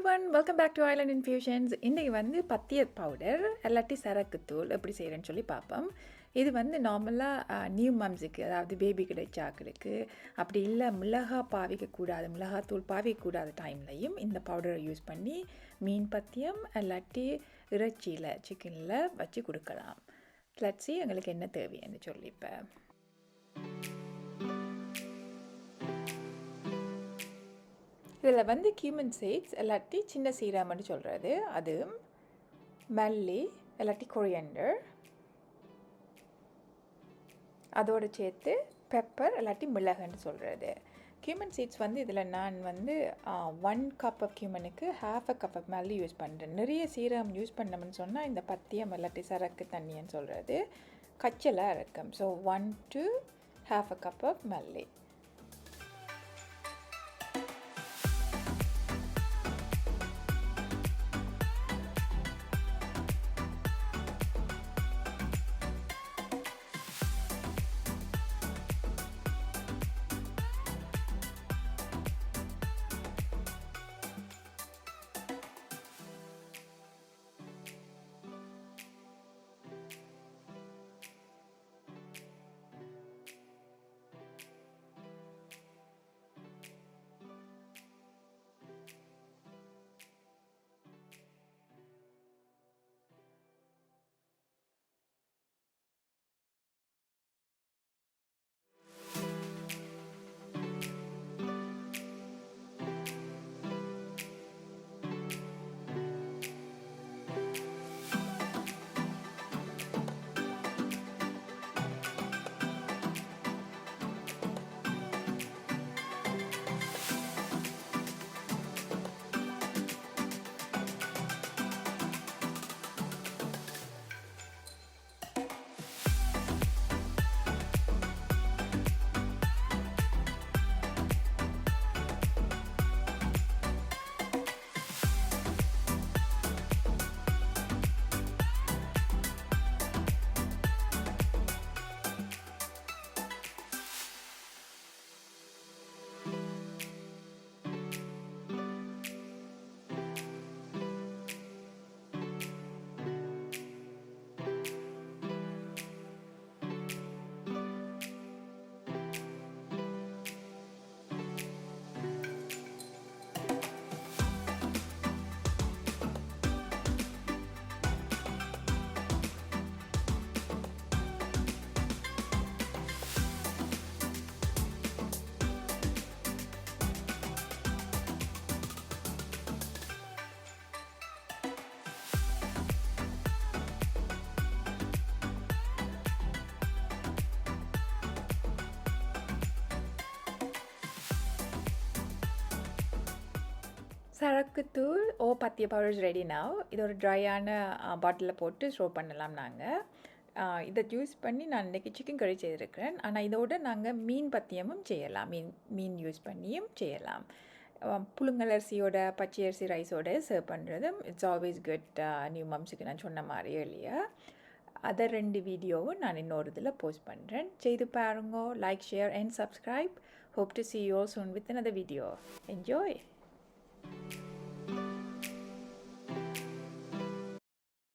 everyone, welcome back to Island Infusions. இன்றைக்கி வந்து பத்திய பவுடர் இல்லாட்டி சரக்கு தூள் எப்படி செய்கிறேன்னு சொல்லி பார்ப்போம். இது வந்து நார்மலாக நியூ மம்ஸுக்கு, அதாவது பேபி கிடைச்சாக்களுக்கு, அப்படி இல்லை மிளகாத்தூள் பாவிக்கக்கூடாத டைம்லையும் இந்த பவுடரை யூஸ் பண்ணி மீன் பத்தியம் இல்லாட்டி இறைச்சியில் சிக்கனில் வச்சு கொடுக்கலாம். லெட்ஸ் see எங்களுக்கு என்ன தேவைன்னு சொல்லிப்பேன். இதில் வந்து கியூமன் சீட்ஸ் இல்லாட்டி சின்ன சீரகம்னு சொல்கிறது, அது மல்லி இல்லாட்டி கொரியண்டர், அதோடு சேர்த்து பெப்பர் இல்லாட்டி மிளகுன்னு சொல்கிறது. கியூமன் சீட்ஸ் வந்து இதில் நான் வந்து 1 கப் ஆஃப் கியூமனுக்கு ½ கப் ஆஃப் மல்லி யூஸ் பண்ணுறேன். நிறைய சீரகம் யூஸ் பண்ணோம்னு சொன்னால் இந்த பத்தியம் இல்லாட்டி சரக்கு தண்ணின்னு சொல்கிறது கச்சலாக இருக்கும். ஸோ 1 to ½ கப் ஆஃப் மல்லி. சரக்கு தூள் பத்திய பவுடர் இஸ் ரெடி நவ். இது ஒரு ட்ரையான பாட்டிலில் போட்டு ஸ்டோர் பண்ணலாம். நாங்கள் இதை யூஸ் பண்ணி நான் இன்றைக்கி சிக்கன் கறி செய்திருக்கிறேன். ஆனால் இதோடு நாங்கள் மீன் பத்தியமும் செய்யலாம், மீன் யூஸ் பண்ணியும் செய்யலாம். புழுங்கல் அரிசியோட பச்சை அரிசி ரைஸோடு சர்வ் பண்ணுறதும் இட்ஸ் ஆல்வேஸ் குட். நியூ மம்ஸுக்கு நான் சொன்ன மாதிரி இல்லையா, அதை 2 வீடியோவும் நான் இன்னொரு இதில் போஸ்ட் பண்ணுறேன். செய்து பாருங்க. Like, share and subscribe. Hope to see you all soon with another video. Enjoy!